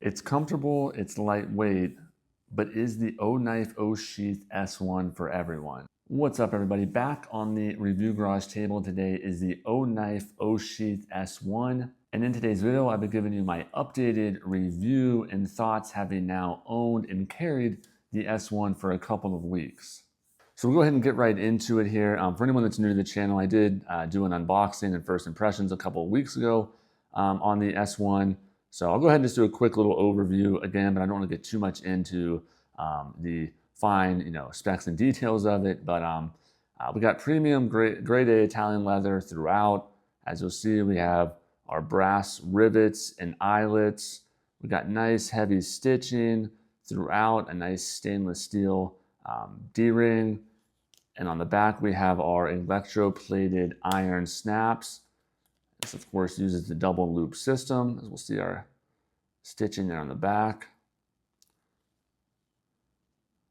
It's comfortable, it's lightweight, but is the Oknife Osheath S1 for everyone? What's up, everybody? Back on the review garage table today is the Oknife Osheath S1. And in today's video, I've been giving you my updated review and thoughts, having now owned and carried the S1 for a couple of weeks. So we'll go ahead and get right into it here. For anyone that's new to the channel, I did do an unboxing and first impressions a couple of weeks ago on the S1. So I'll go ahead and just do a quick little overview again, but I don't want to get too much into the fine, specs and details of it. But we got premium grade A Italian leather throughout. As you'll see, we have our brass rivets and eyelets. We got nice heavy stitching throughout, a nice stainless steel D-ring. And on the back, we have our electroplated iron snaps. This, of course, uses the double loop system, as we'll see our stitching there on the back.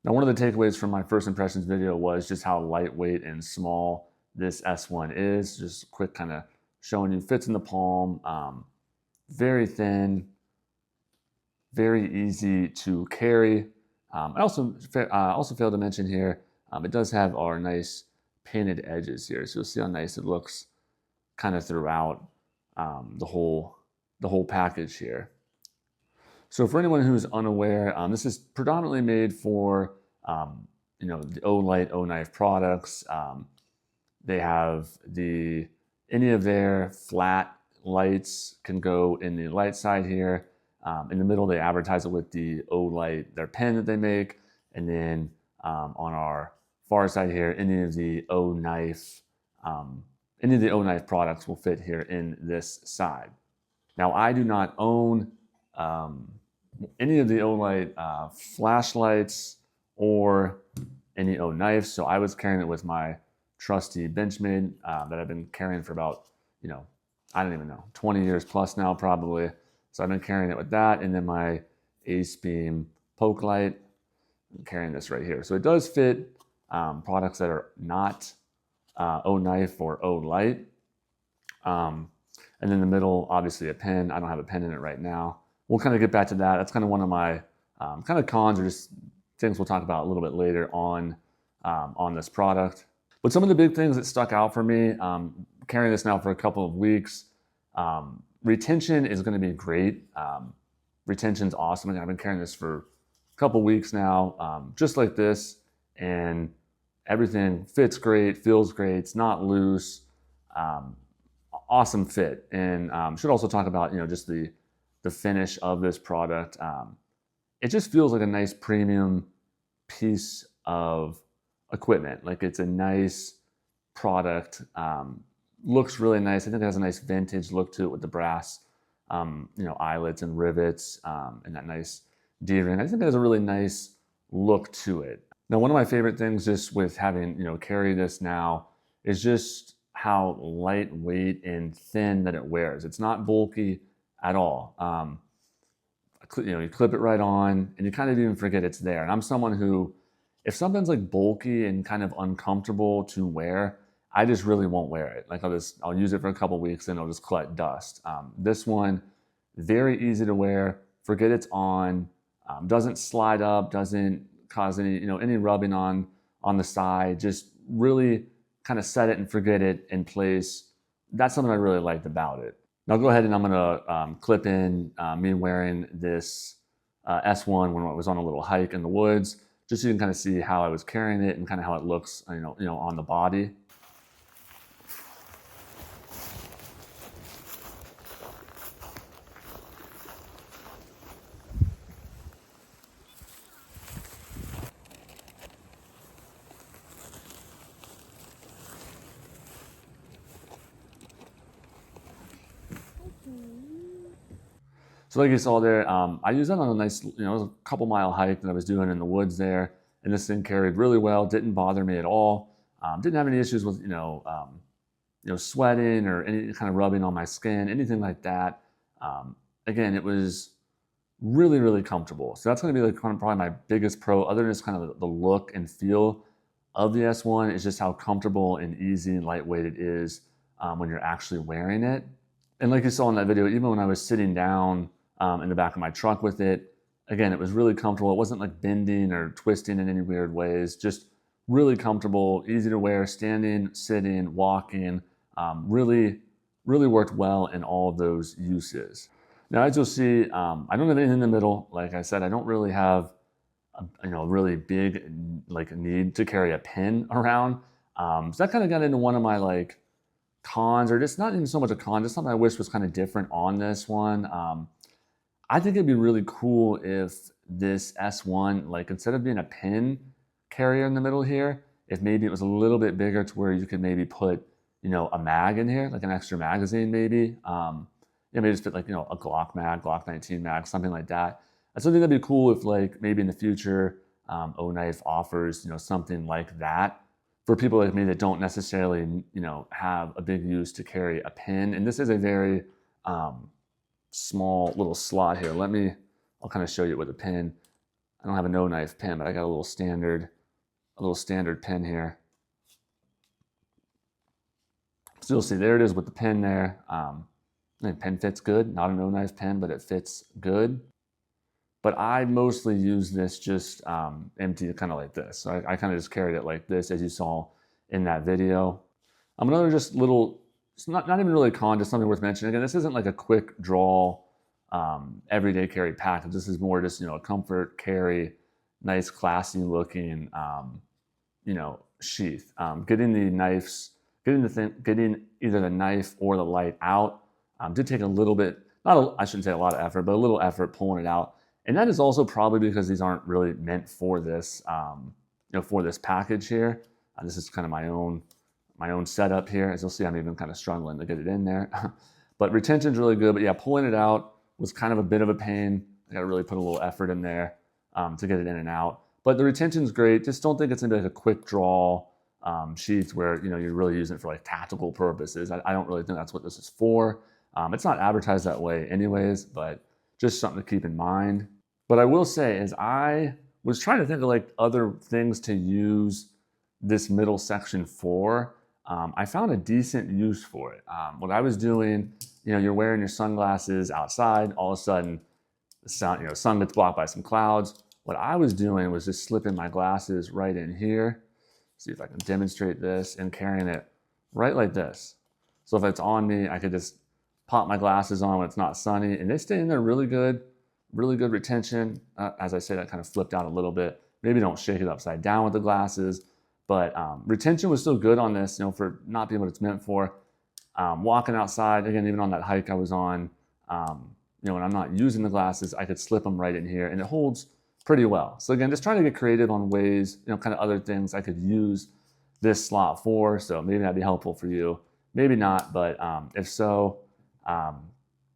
Now, one of the takeaways from my first impressions video was just how lightweight and small this S1 is. Just a quick kind of showing you, fits in the palm, very thin, very easy to carry. I also failed to mention here, it does have our nice painted edges here. So you'll see how nice it looks kind of throughout the whole package here. So for anyone who's unaware, this is predominantly made for the Olight Oknife products. They have any of their flat lights can go in the light side here. In the middle, they advertise it with the Olight, their pen that they make, and then on our far side here, any of the Oknife products will fit here in this side. Now, I do not own any of the Olight flashlights or any Oknife, so I was carrying it with my trusty Benchmade that I've been carrying for about, I don't even know, 20 years plus now probably. So I've been carrying it with that, and then my Ace Beam poke light. I'm carrying this right here. So it does fit products that are not Oknife or Olight. And then in the middle, obviously a pen. I don't have a pen in it right now. We'll kind of get back to that. That's kind of one of my kind of cons, or just things we'll talk about a little bit later on this product. But some of the big things that stuck out for me, carrying this now for a couple of weeks, retention is going to be great. Retention's awesome. I've been carrying this for a couple weeks now, just like this, and everything fits great, feels great. It's not loose. Awesome fit. And should also talk about just the finish of this product. It just feels like a nice premium piece of equipment. Like, it's a nice product. Looks really nice. I think it has a nice vintage look to it with the brass, eyelets and rivets, and that nice D-ring. I think it has a really nice look to it. Now, one of my favorite things just with having, carry this now is just how lightweight and thin that it wears. It's not bulky at all. You clip it right on and you kind of even forget it's there. And I'm someone who, if something's like bulky and kind of uncomfortable to wear, I just really won't wear it. Like, I'll use it for a couple of weeks and it'll just collect dust. This one, very easy to wear. Forget it's on. Doesn't slide up. Doesn't cause any rubbing on the side. Just really kind of set it and forget it in place. That's something I really liked about it. Now go ahead and I'm gonna clip in me wearing this S1 when I was on a little hike in the woods, just so you can kind of see how I was carrying it and kind of how it looks, on the body. So like you saw there, I used that on a nice, it was a couple mile hike that I was doing in the woods there, and this thing carried really well, didn't bother me at all. Didn't have any issues with, sweating or any kind of rubbing on my skin, anything like that. Again, it was really, really comfortable. So that's gonna be probably my biggest pro, other than just kind of the look and feel of the S1, is just how comfortable and easy and lightweight it is when you're actually wearing it. And like you saw in that video, even when I was sitting down in the back of my truck with it. Again, it was really comfortable. It wasn't like bending or twisting in any weird ways. Just really comfortable, easy to wear, standing, sitting, walking. Really, really worked well in all of those uses. Now, as you'll see, I don't have anything in the middle. Like I said, I don't really have a really big like need to carry a pen around. So that kind of got into one of my like cons, or just not even so much a con, just something I wish was kind of different on this one. I think it'd be really cool if this S1, like instead of being a pen carrier in the middle here, if maybe it was a little bit bigger to where you could maybe put, a mag in here, like an extra magazine maybe. Maybe just put like, a Glock mag, Glock 19 mag, something like that. I still think that'd be cool if like maybe in the future, Oknife offers, something like that for people like me that don't necessarily, have a big use to carry a pen. And this is a very small little slot here. I'll kind of show you with a pen. I don't have a no-knife pen, but I got a little standard pen here. So you'll see there it is with the pen there. The pen fits good, not a no-knife pen, but it fits good. But I mostly use this just empty, kind of like this. So I kind of just carried it like this, as you saw in that video. Another just little, it's not even really a con, just something worth mentioning. Again, this isn't like a quick draw, everyday carry package. This is more just, a comfort carry, nice, classy looking, sheath. Getting either the knife or the light out did take a little bit, I shouldn't say a lot of effort, but a little effort pulling it out. And that is also probably because these aren't really meant for this, for this package here. This is kind of my own setup here. As you'll see, I'm even kind of struggling to get it in there. But retention's really good. But yeah, pulling it out was kind of a bit of a pain. I got to really put a little effort in there to get it in and out. But the retention's great. Just don't think it's gonna be like a quick draw sheath where you're really using it for like tactical purposes. I don't really think that's what this is for. It's not advertised that way anyways, but just something to keep in mind. But I will say, as I was trying to think of like other things to use this middle section for, I found a decent use for it. What I was doing, you're wearing your sunglasses outside, all of a sudden the sun gets blocked by some clouds. What I was doing was just slipping my glasses right in here. See if I can demonstrate this, and carrying it right like this. So if it's on me, I could just pop my glasses on when it's not sunny, and they stay in there really good retention. As I say, that kind of flipped out a little bit. Maybe don't shake it upside down with the glasses, but retention was still good on this, for not being what it's meant for. Walking outside, again, even on that hike I was on, when I'm not using the glasses, I could slip them right in here, and it holds pretty well. So again, just trying to get creative on ways, kind of other things I could use this slot for. So maybe that'd be helpful for you. Maybe not, but if so,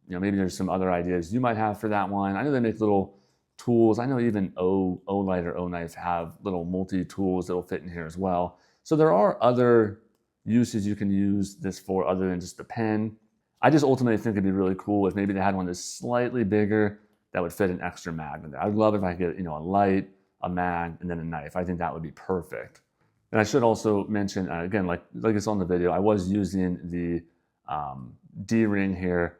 maybe there's some other ideas you might have for that one. I know they make little tools. I know even Olight or Oknife have little multi-tools that'll fit in here as well. So there are other uses you can use this for other than just the pen. I just ultimately think it'd be really cool if maybe they had one that's slightly bigger that would fit an extra mag in there. I'd love if I could get, a light, a mag, and then a knife. I think that would be perfect. And I should also mention, again, like it's on the video, I was using the D-ring here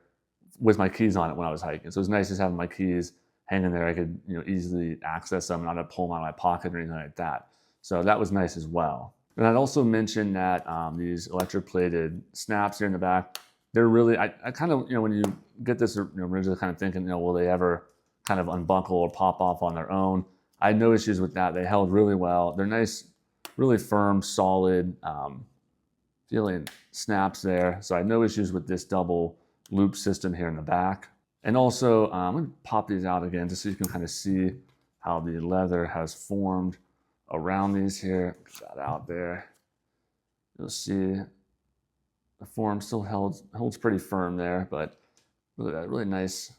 with my keys on it when I was hiking. So it was nice just having my keys hanging there. I could, easily access them, not have to pull them out of my pocket or anything like that. So that was nice as well. And I'd also mention that these electroplated snaps here in the back, they're really, I kind of, when you get this, originally kind of thinking, will they ever kind of unbuckle or pop off on their own? I had no issues with that. They held really well. They're nice, really firm, solid, feeling snaps there. So I had no issues with this double loop system here in the back. And also, I'm going to pop these out again just so you can kind of see how the leather has formed around these here. Get that out there. You'll see the form still holds pretty firm there, but really nice,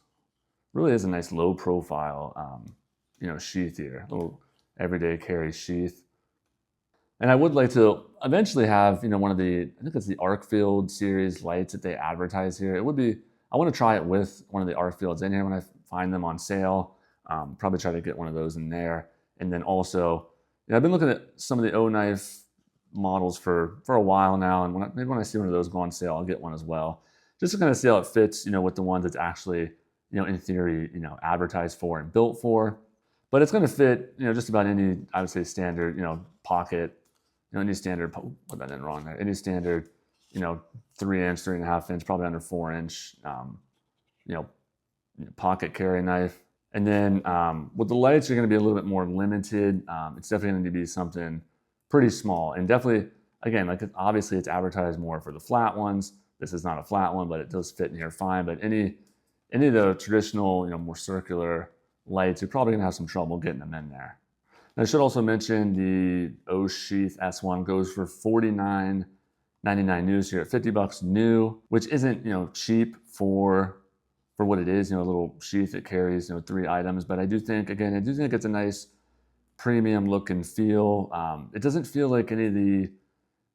really is a nice low profile, sheath here, little everyday carry sheath. And I would like to eventually have, one of the, I think it's the Arcfield series lights that they advertise here. It would be, I want to try it with one of the Arcfields in here when I find them on sale. Probably try to get one of those in there. And then also, I've been looking at some of the Oknife models for a while now, and maybe when I see one of those go on sale, I'll get one as well, just to kind of see how it fits, with the ones that's actually, in theory, advertised for and built for. But it's going to fit, just about any, I would say, standard, pocket, any standard, put that in wrong there, any standard, 3-inch, 3.5-inch, probably under 4-inch, pocket carry knife. And then with the lights, you're going to be a little bit more limited. It's definitely going to be something pretty small, and definitely, again, like obviously it's advertised more for the flat ones. This is not a flat one, but it does fit in here fine. But any of the traditional, more circular lights, you're probably going to have some trouble getting them in there. And I should also mention the Osheath S1 goes for $49.99 new, so you're at $50 new, which isn't cheap for what it is. A little sheath that carries 3 items. But I do think it's a nice premium look and feel. It doesn't feel like any of the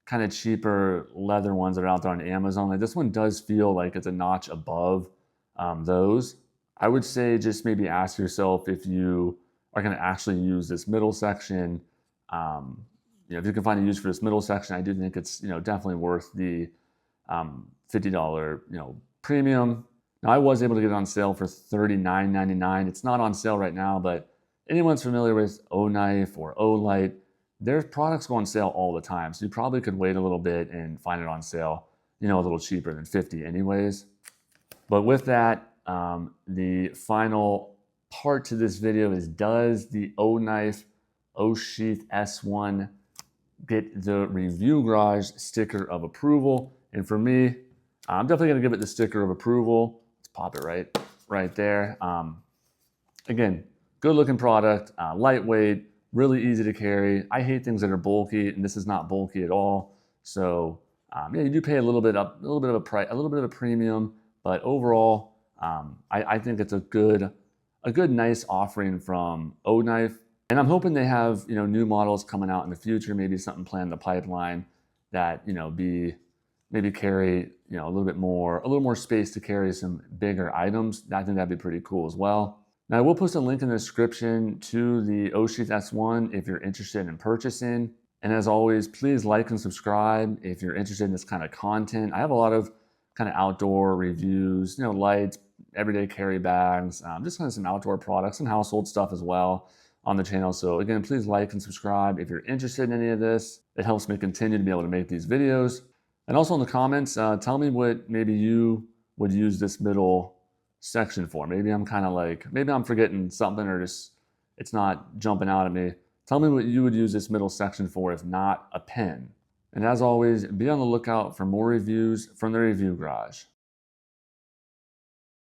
kind of cheaper leather ones that are out there on Amazon. Like this one does feel like it's a notch above those. I would say just maybe ask yourself if you are going to actually use this middle section. If you can find a use for this middle section, I do think it's definitely worth the $50 premium. Now I was able to get it on sale for $39.99. It's not on sale right now, but anyone's familiar with Oknife or Olight, their products go on sale all the time. So you probably could wait a little bit and find it on sale, a little cheaper than $50 anyways. But with that, the final part to this video is, does the Oknife Osheath S1 get the Review Garage sticker of approval? And for me, I'm definitely going to give it the sticker of approval. Let's pop it right there. Again, good looking product, lightweight, really easy to carry. I hate things that are bulky, and this is not bulky at all. So yeah, you do pay a little bit of a premium, but overall, I think it's a good, nice offering from Oknife. And I'm hoping they have new models coming out in the future, maybe something planned in the pipeline that maybe carry a little more space to carry some bigger items. I think that'd be pretty cool as well. Now, I will post a link in the description to the Osheath S1 if you're interested in purchasing. And as always, please like and subscribe if you're interested in this kind of content. I have a lot of kind of outdoor reviews, lights, everyday carry bags, just kind of some outdoor products and household stuff as well on the channel. So again, please like and subscribe if you're interested in any of this. It helps me continue to be able to make these videos. And also in the comments, tell me what maybe you would use this middle section for. Maybe I'm forgetting something, or just it's not jumping out at me. Tell me what you would use this middle section for, if not a pen. And as always, be on the lookout for more reviews from the Review Garage.